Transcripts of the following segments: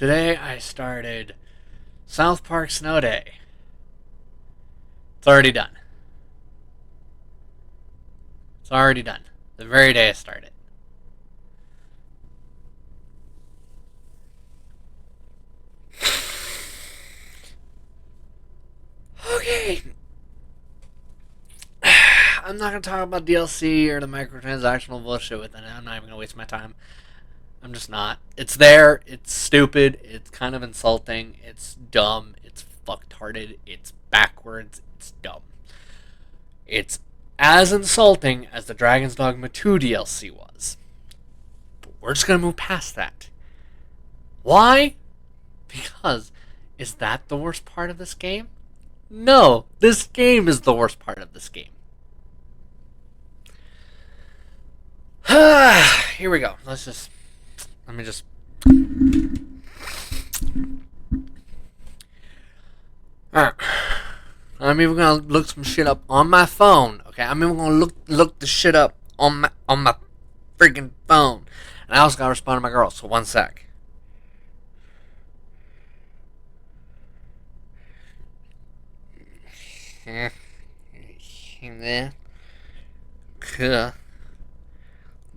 Today I started South Park Snow Day. It's already done. It's already done. The very day I started. Okay. I'm not going to talk about DLC or the microtransactional bullshit with it. I'm not even going to waste my time. I'm just not. It's there. It's stupid. It's kind of insulting. It's dumb. It's fucktarded. It's backwards. It's dumb. It's as insulting as the Dragon's Dogma 2 DLC was. But we're just going to move past that. Why? Because is that the worst part of this game? No, this game is the worst part of this game. Here we go. Let me just. Alright. I'm even gonna look some shit up on my phone. Okay, I'm even gonna look the shit up on my freaking phone. And I also gotta respond to my girl, so one sec.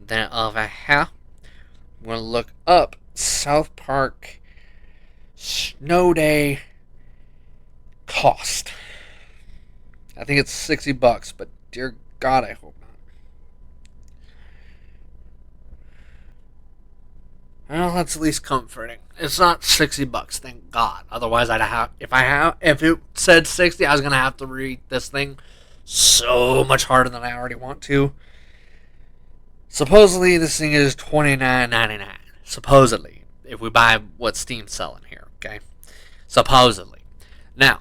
Then over here, I'm gonna look up South Park Snow Day cost. I think it's $60, but dear God, I hope not. Well, that's at least comforting. It's not $60, thank God. Otherwise, if it said 60, I was gonna have to read this thing so much harder than I already want to. Supposedly, this thing is $29.99. Supposedly, if we buy what Steam's selling here, okay? Supposedly. Now,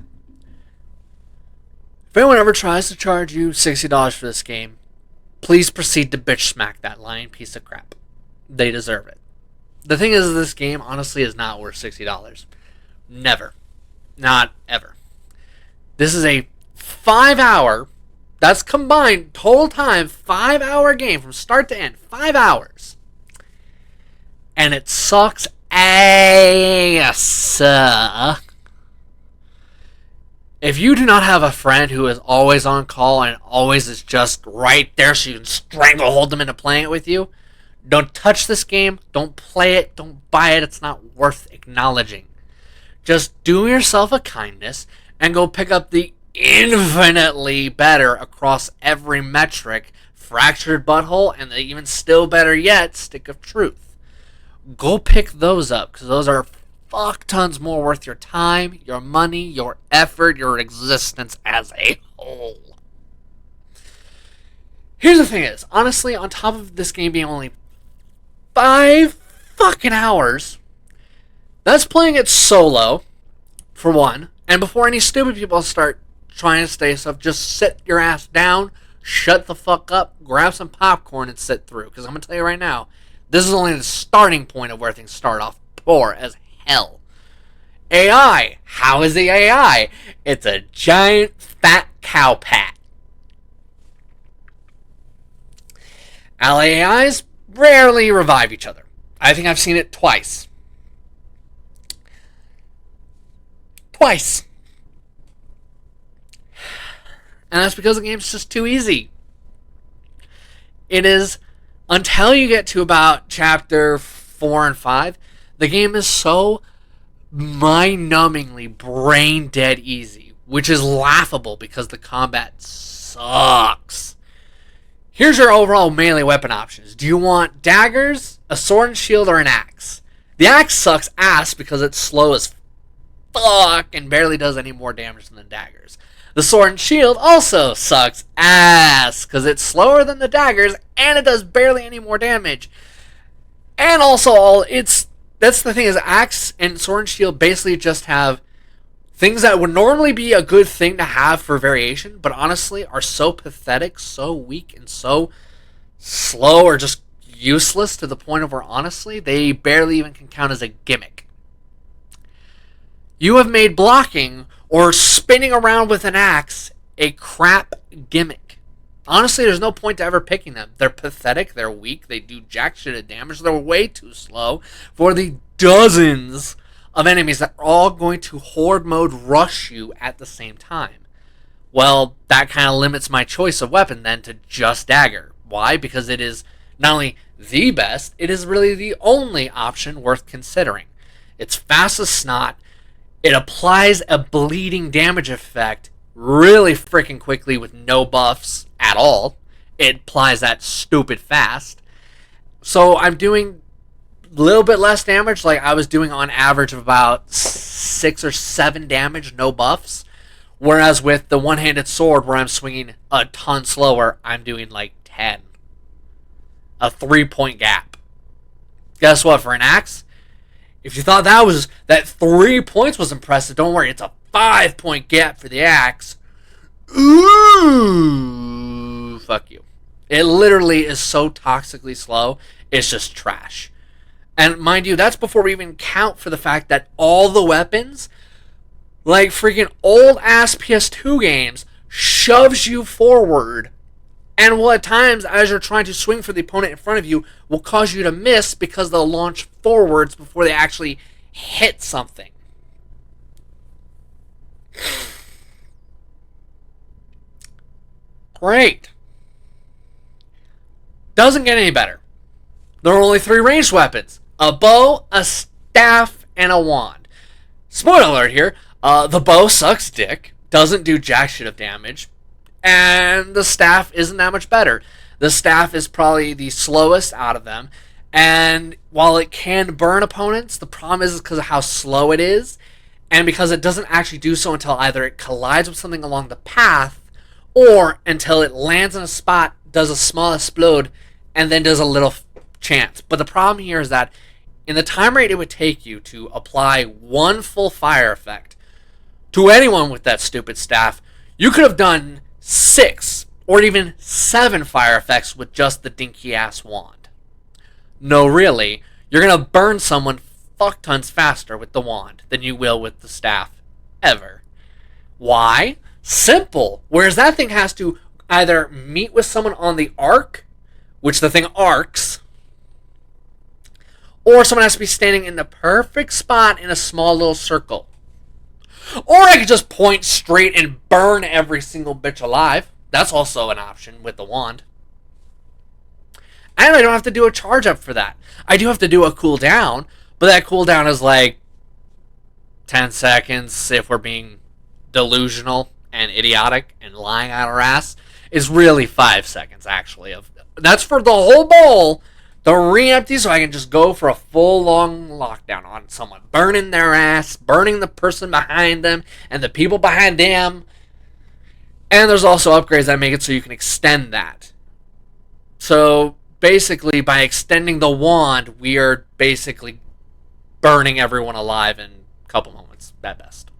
if anyone ever tries to charge you $60 for this game, please proceed to bitch smack that lying piece of crap. They deserve it. The thing is, this game honestly is not worth $60. Never. Not ever. This is a 5-hour, that's combined total time, 5-hour game from start to end. 5 hours. And it sucks ass. If you do not have a friend who is always on call and always is just right there so you can stranglehold them into playing it with you, don't touch this game. Don't play it. Don't buy it. It's not worth acknowledging. Just do yourself a kindness and go pick up the infinitely better across every metric Fractured Butthole and the even still better yet Stick of Truth. Go pick those up because those are fuck tons more worth your time, your money, your effort, your existence as a whole. Here's the thing is, honestly, on top of this game being only 5 fucking hours, that's playing it solo, for one, and before any stupid people start trying to stay stuff, just sit your ass down, shut the fuck up, grab some popcorn, and sit through. Because I'm going to tell you right now, this is only the starting point of where things start off poor as hell. AI. How is the AI? It's a giant fat cow pat. AIs rarely revive each other. I think I've seen it twice. Twice. And that's because the game's just too easy. It is, until you get to about chapter 4 and 5, the game is so mind-numbingly brain-dead easy, which is laughable because the combat sucks. Here's your overall melee weapon options. Do you want daggers, a sword and shield, or an axe? The axe sucks ass because it's slow as fuck and barely does any more damage than the daggers. The sword and shield also sucks ass because it's slower than the daggers and it does barely any more damage. And also, that's the thing is, axe and sword and shield basically just have things that would normally be a good thing to have for variation, but honestly are so pathetic, so weak, and so slow or just useless to the point of where honestly they barely even can count as a gimmick. You have made blocking or spinning around with an axe a crap gimmick. Honestly, there's no point to ever picking them. They're pathetic, they're weak, they do jack shit of damage, they're way too slow for the dozens of enemies that are all going to horde mode rush you at the same time. Well, that kind of limits my choice of weapon then to just dagger. Why? Because it is not only the best, it is really the only option worth considering. It's fast as snot. It applies a bleeding damage effect really freaking quickly with no buffs at all. It applies that stupid fast. So I'm doing a little bit less damage, like I was doing on average of about 6 or 7 damage, no buffs. Whereas with the one-handed sword, where I'm swinging a ton slower, I'm doing like 10. A 3-point gap. Guess what? For an axe, if you thought that 3 points was impressive, don't worry, it's a 5-point gap for the axe. Ooh, fuck you. It literally is so toxically slow, it's just trash. And mind you, that's before we even count for the fact that all the weapons, like freaking old ass PS2 games, shoves you forward, and will at times, as you're trying to swing for the opponent in front of you, will cause you to miss because they'll launch forwards before they actually hit something. Great. Doesn't get any better. There are only 3 ranged weapons: a bow, a staff, and a wand. Spoiler alert here, the bow sucks dick, doesn't do jack shit of damage, and the staff isn't that much better. The staff is probably the slowest out of them, and while it can burn opponents, the problem is because of how slow it is, and because it doesn't actually do so until either it collides with something along the path, or until it lands in a spot, does a small explode, and then does a little chance. But the problem here is that in the time rate it would take you to apply one full fire effect to anyone with that stupid staff, you could have done 6 or even 7 fire effects with just the dinky ass wand. No, really, you're gonna burn someone fuck tons faster with the wand than you will with the staff ever. Why? Simple. Whereas that thing has to either meet with someone on the arc, which the thing arcs, or someone has to be standing in the perfect spot in a small little circle. Or I could just point straight and burn every single bitch alive. That's also an option with the wand. And I don't have to do a charge up for that. I do have to do a cooldown, but that cooldown is like 10 seconds if we're being delusional and idiotic and lying out our ass. Is really 5 seconds actually. That's for the whole bowl to re-empty, so I can just go for a full long lockdown on someone, burning their ass, burning the person behind them and the people behind them. And there's also upgrades that make it so you can extend that. So basically, by extending the wand, we are basically burning everyone alive in a couple moments at best.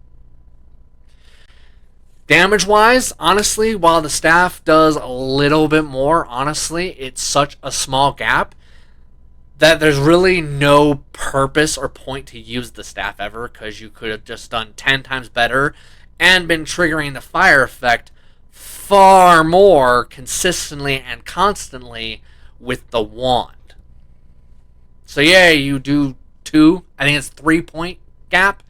Damage-wise, honestly, while the staff does a little bit more, honestly, it's such a small gap that there's really no purpose or point to use the staff ever, because you could have just done 10 times better and been triggering the fire effect far more consistently and constantly with the wand. So yeah, you do 2, I think it's 3-point gap.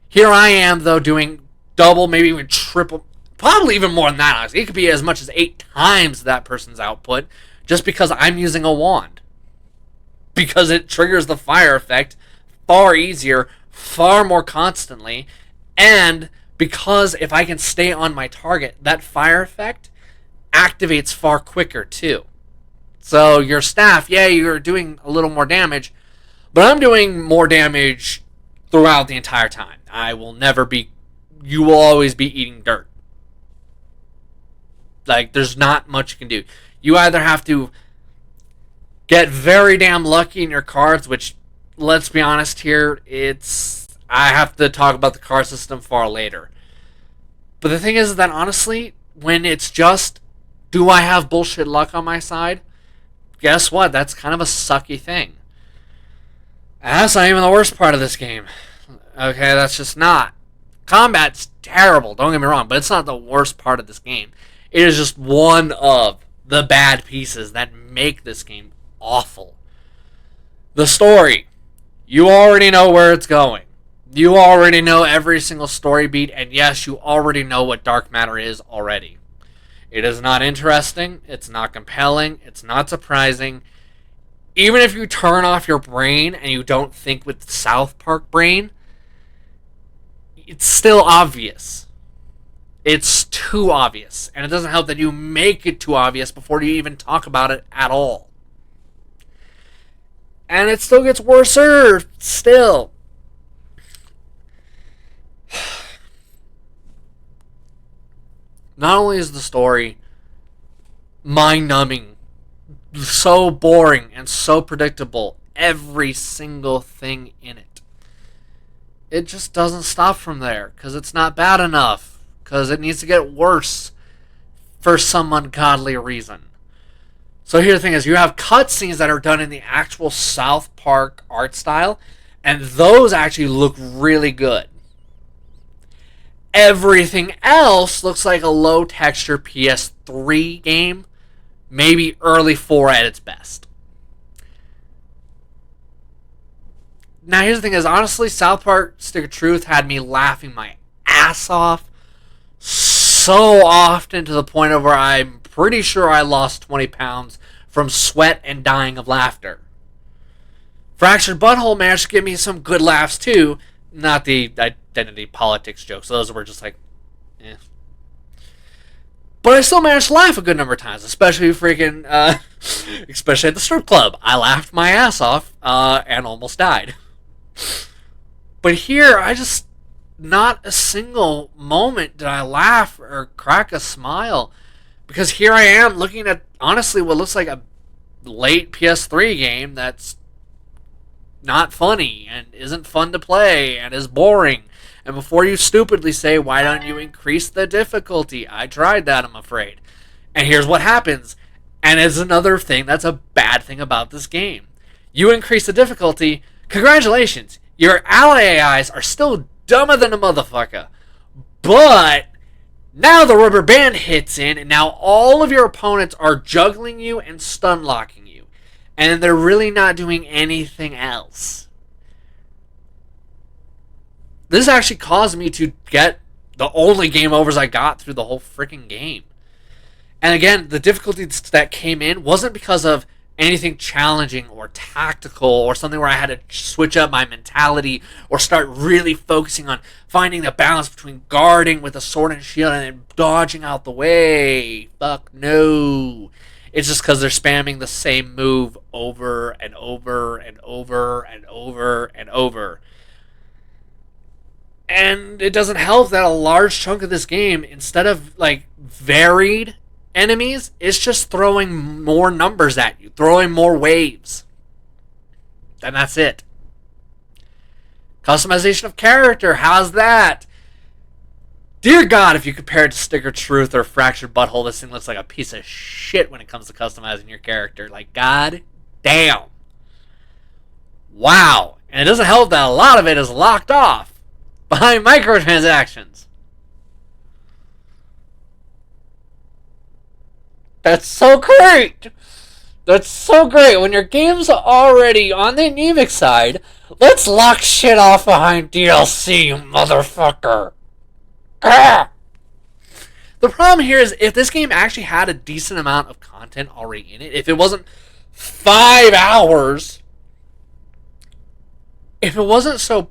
Here I am, though, doing double, maybe even triple, probably even more than that, honestly. It could be as much as 8 times that person's output, just because I'm using a wand. Because it triggers the fire effect far easier, far more constantly, and because if I can stay on my target, that fire effect activates far quicker too. So your staff, yeah, you're doing a little more damage, but I'm doing more damage throughout the entire time. You will always be eating dirt. Like, there's not much you can do. You either have to get very damn lucky in your cards, which, let's be honest here, I have to talk about the card system far later. But the thing is that, honestly, when it's just, do I have bullshit luck on my side? Guess what? That's kind of a sucky thing. And that's not even the worst part of this game. Okay, that's just not. Combat's terrible, don't get me wrong, but it's not the worst part of this game. It is just one of the bad pieces that make this game awful. The story. You already know where it's going. You already know every single story beat, and yes, you already know what dark matter is already. It is not interesting, it's not compelling, it's not surprising. Even if you turn off your brain and you don't think with the South Park brain, it's still obvious. It's too obvious. And it doesn't help that you make it too obvious before you even talk about it at all. And it still gets worse still. Not only is the story mind-numbing, so boring, and so predictable, every single thing in it, it just doesn't stop from there, because it's not bad enough, because it needs to get worse for some ungodly reason. So here the thing is, you have cutscenes that are done in the actual South Park art style, and those actually look really good. Everything else looks like a low-texture PS3 game, maybe early 4 at its best. Now here's the thing is, honestly, South Park Stick of Truth had me laughing my ass off so often to the point of where I'm pretty sure I lost 20 pounds from sweat and dying of laughter. Fractured Butthole managed to give me some good laughs too, not the identity politics jokes. Those were just like, eh. But I still managed to laugh a good number of times, especially especially at the strip club. I laughed my ass off and almost died. But here, not a single moment did I laugh or crack a smile. Because here I am looking at, honestly, what looks like a late PS3 game that's not funny and isn't fun to play and is boring. And before you stupidly say, why don't you increase the difficulty? I tried that, I'm afraid. And here's what happens. And it's another thing that's a bad thing about this game. You increase the difficulty, congratulations. Your ally AIs are still dumber than a motherfucker. But now the rubber band hits in, and now all of your opponents are juggling you and stun locking you. And they're really not doing anything else. This actually caused me to get the only game overs I got through the whole freaking game. And again, the difficulty that came in wasn't because of anything challenging or tactical or something where I had to switch up my mentality or start really focusing on finding the balance between guarding with a sword and shield and then dodging out the way. Fuck no. It's just because they're spamming the same move over and over and over and over and over. And it doesn't help that a large chunk of this game, instead of varied enemies, it's just throwing more numbers at you, throwing more waves. And that's it. Customization of character, how's that? Dear God, if you compare it to Stick of Truth or Fractured Butthole, this thing looks like a piece of shit when it comes to customizing your character. God damn. Wow. And it doesn't help that a lot of it is locked off behind microtransactions. That's so great! That's so great. When your game's already on the anemic side, let's lock shit off behind DLC, you motherfucker. Ah! The problem here is if this game actually had a decent amount of content already in it, if it wasn't 5 hours, if it wasn't so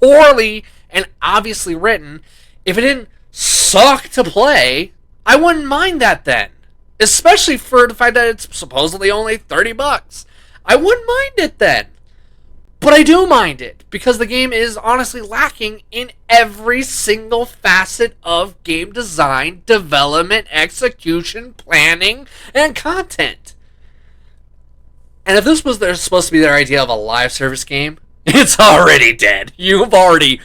poorly and obviously written, if it didn't suck to play, I wouldn't mind that then. Especially for the fact that it's supposedly only $30. I wouldn't mind it then. But I do mind it, because the game is honestly lacking in every single facet of game design, development, execution, planning, and content. And if this was supposed to be their idea of a live service game, it's already dead. You've already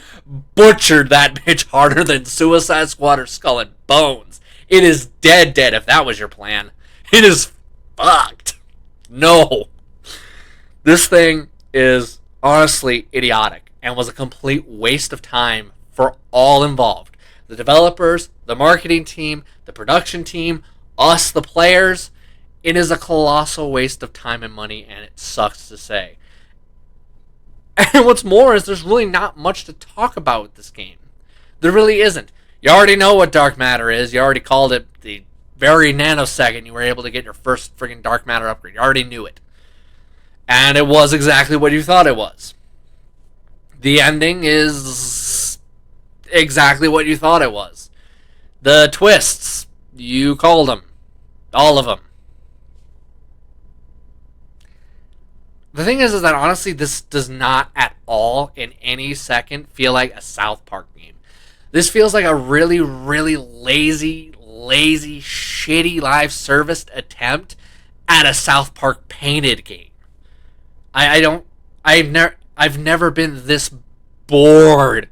butchered that bitch harder than Suicide Squad or Skull and Bones. It is dead if that was your plan. It is fucked. No. This thing is honestly idiotic and was a complete waste of time for all involved. The developers, the marketing team, the production team, us, the players. It is a colossal waste of time and money, and it sucks to say. And what's more is there's really not much to talk about with this game. There really isn't. You already know what dark matter is. You already called it the very nanosecond you were able to get your first friggin' dark matter upgrade. You already knew it. And it was exactly what you thought it was. The ending is exactly what you thought it was. The twists, you called them. All of them. The thing is that honestly, this does not at all in any second feel like a South Park game. This feels like a really, really lazy, shitty live service attempt at a South Park painted game. I've never been this bored.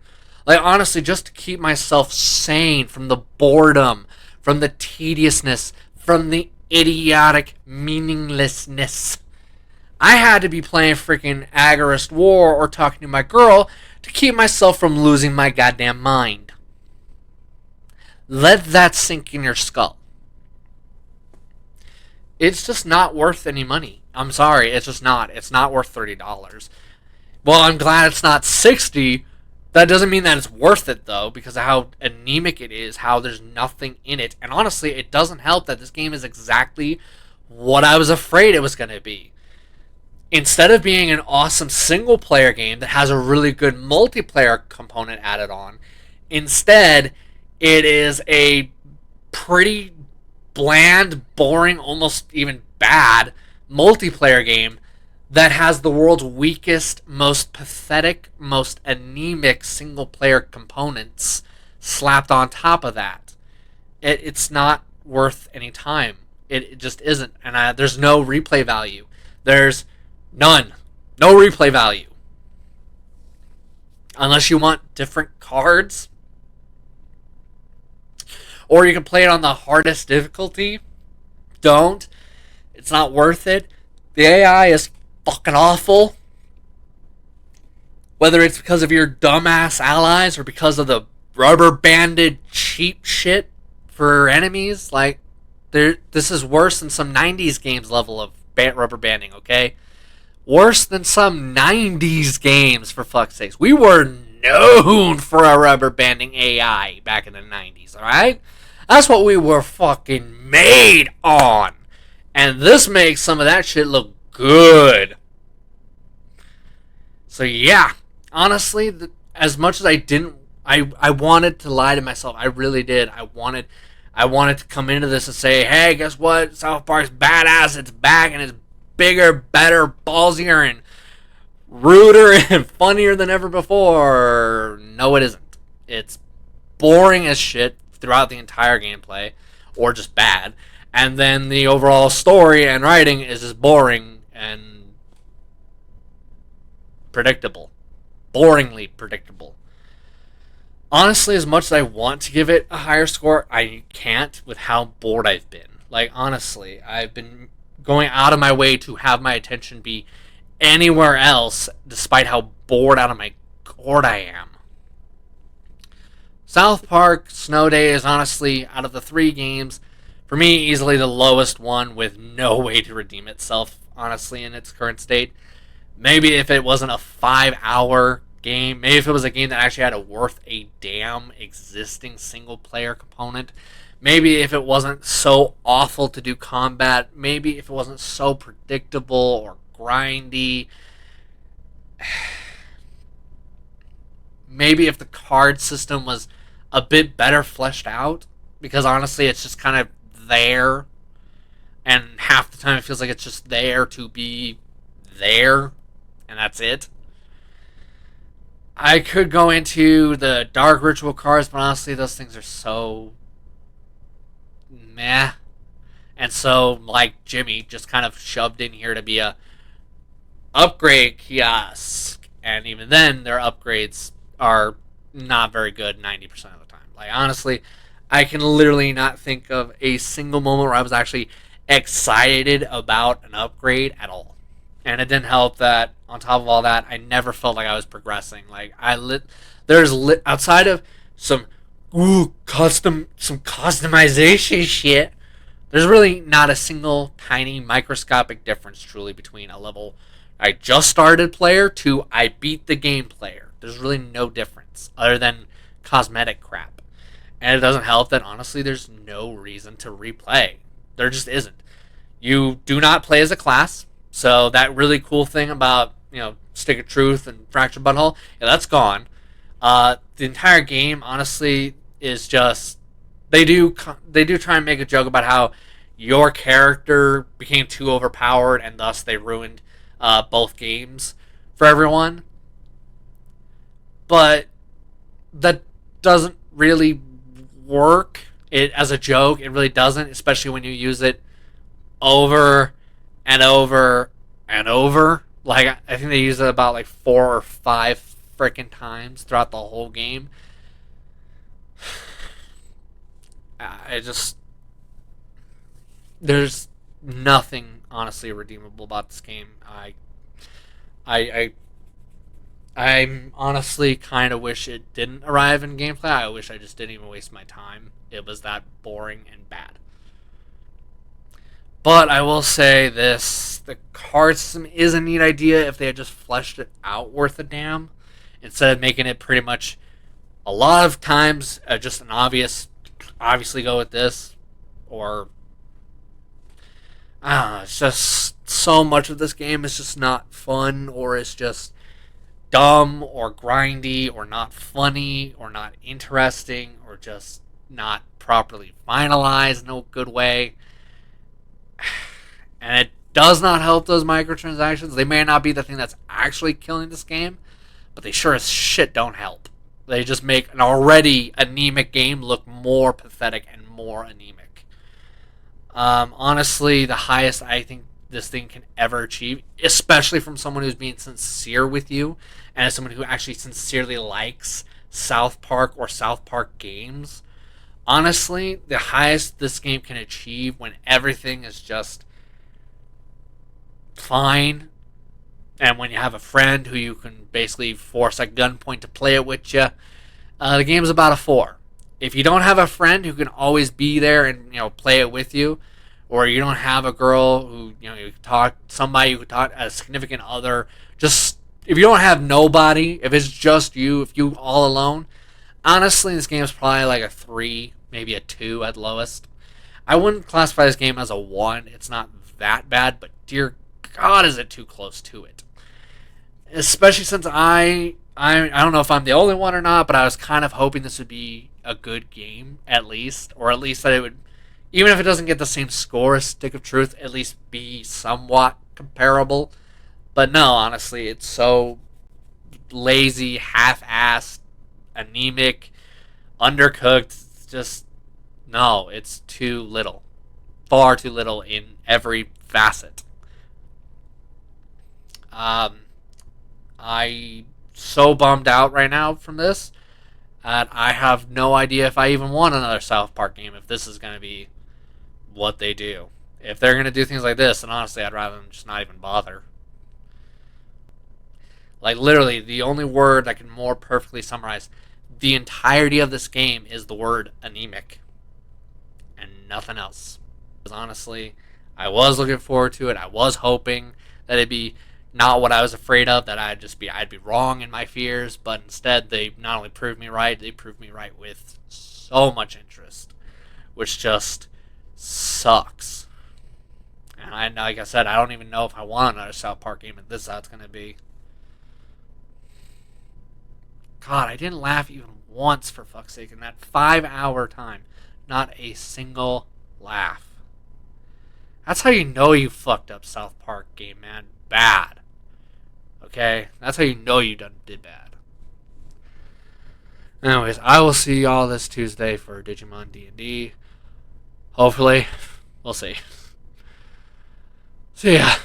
Like honestly, just to keep myself sane from the boredom, from the tediousness, from the idiotic meaninglessness. I had to be playing freaking Agarist War or talking to my girl to keep myself from losing my goddamn mind. Let that sink in your skull. It's just not worth any money. I'm sorry, it's just not. It's not worth $30. Well, I'm glad it's not 60. That doesn't mean that it's worth it, though, because of how anemic it is, how there's nothing in it. And honestly, it doesn't help that this game is exactly what I was afraid it was going to be. Instead of being an awesome single-player game that has a really good multiplayer component added on, instead, it is a pretty bland, boring, almost even bad multiplayer game that has the world's weakest, most pathetic, most anemic single-player components slapped on top of that. It's not worth any time. It just isn't. And there's no replay value. There's none. No replay value. Unless you want different cards. Or you can play it on the hardest difficulty. Don't. It's not worth it. The AI is fucking awful. Whether it's because of your dumbass allies or because of the rubber banded cheap shit for enemies, like this is worse than some 90s games level of rubber banding, okay? Worse than some 90s games, for fuck's sakes. We were known for our rubber banding AI back in the 90s, alright? That's what we were fucking made on. And this makes some of that shit look good. So yeah, honestly, as much as I wanted to lie to myself. I really did. I wanted to come into this and say, hey, guess what? South Park's badass. It's back and it's bigger, better, ballsier, and ruder and funnier than ever before. No, it isn't. It's boring as shit throughout the entire gameplay, or just bad. And then the overall story and writing is just boring and predictable. Boringly predictable. Honestly, as much as I want to give it a higher score, I can't with how bored I've been. Like, honestly, I've been going out of my way to have my attention be anywhere else, despite how bored out of my gourd I am. South Park Snow Day is honestly, out of the 3 games, for me, easily the lowest one with no way to redeem itself, honestly, in its current state. Maybe if it wasn't a 5-hour game, maybe if it was a game that actually had a worth a damn existing single-player component, maybe if it wasn't so awful to do combat, maybe if it wasn't so predictable or grindy, maybe if the card system was a bit better fleshed out, because honestly it's just kind of there, and half the time it feels like it's just there to be there, and that's it. I could go into the Dark Ritual cards, but honestly those things are so meh, and so like Jimmy just kind of shoved in here to be a upgrade kiosk, and even then their upgrades are not very good 90% of the time. Like, honestly, I can literally not think of a single moment where I was actually excited about an upgrade at all. And it didn't help that, on top of all that, I never felt like I was progressing. Like, outside of some customization shit, there's really not a single tiny microscopic difference truly between a level I just started player to I beat the game player. There's really no difference other than cosmetic crap. And it doesn't help that honestly there's no reason to replay. There just isn't. You do not play as a class, so that really cool thing about, Stick of Truth and Fractured Butthole, yeah, that's gone. The entire game, honestly, is just they do try and make a joke about how your character became too overpowered and thus they ruined both games for everyone. But that doesn't really work. It as a joke, it really doesn't, especially when you use it over and over and over. Like I think they use it about like 4 or 5 freaking times throughout the whole game. I just there's nothing honestly redeemable about this game. I I'm honestly kind of wish it didn't arrive in gameplay. I wish I just didn't even waste my time. It was that boring and bad. But I will say this: the card system is a neat idea if they had just fleshed it out worth a damn, instead of making it pretty much a lot of times just an obviously go with this, or I don't know. It's just so much of this game is just not fun, or it's just dumb, or grindy, or not funny, or not interesting, or just not properly finalized in a good way. And it does not help those microtransactions. They may not be the thing that's actually killing this game, but they sure as shit don't help. They just make an already anemic game look more pathetic and more anemic. Honestly, the highest I think this thing can ever achieve, especially from someone who's being sincere with you, and as someone who actually sincerely likes South Park or South Park games, honestly, the highest this game can achieve when everything is just fine, and when you have a friend who you can basically force at gunpoint to play it with you, the game's about a 4. If you don't have a friend who can always be there and play it with you, or you don't have a girl who you talk, somebody who talk, a significant other, just if you don't have nobody, if it's just you, if you all alone, honestly, this game is probably like a 3, maybe a 2 at lowest. I wouldn't classify this game as a 1. It's not that bad, but dear God, is it too close to it? Especially since I don't know if I'm the only one or not, but I was kind of hoping this would be a good game at least, or at least that it would, even if it doesn't get the same score as Stick of Truth, at least be somewhat comparable. But no, honestly, it's so lazy, half-assed, anemic, undercooked. It's just no, it's too little, far too little in every facet. I so bummed out right now from this, and I have no idea if I even want another South Park game if this is going to be what they do. If they're going to do things like this, then honestly, I'd rather them just not even bother. Like, literally, the only word that can more perfectly summarize the entirety of this game is the word anemic. And nothing else. Because honestly, I was looking forward to it. I was hoping that it'd be not what I was afraid of, that I'd be wrong in my fears, but instead they not only proved me right, they proved me right with so much interest, which just sucks. And like I said, I don't even know if I want another South Park game, and this is how it's going to be. God, I didn't laugh even once, for fuck's sake, in that 5-hour time. Not a single laugh. That's how you know you fucked up South Park game, man. Bad. Okay? That's how you know you did bad. Anyways, I will see y'all this Tuesday for Digimon D&D. Hopefully. We'll see. See ya.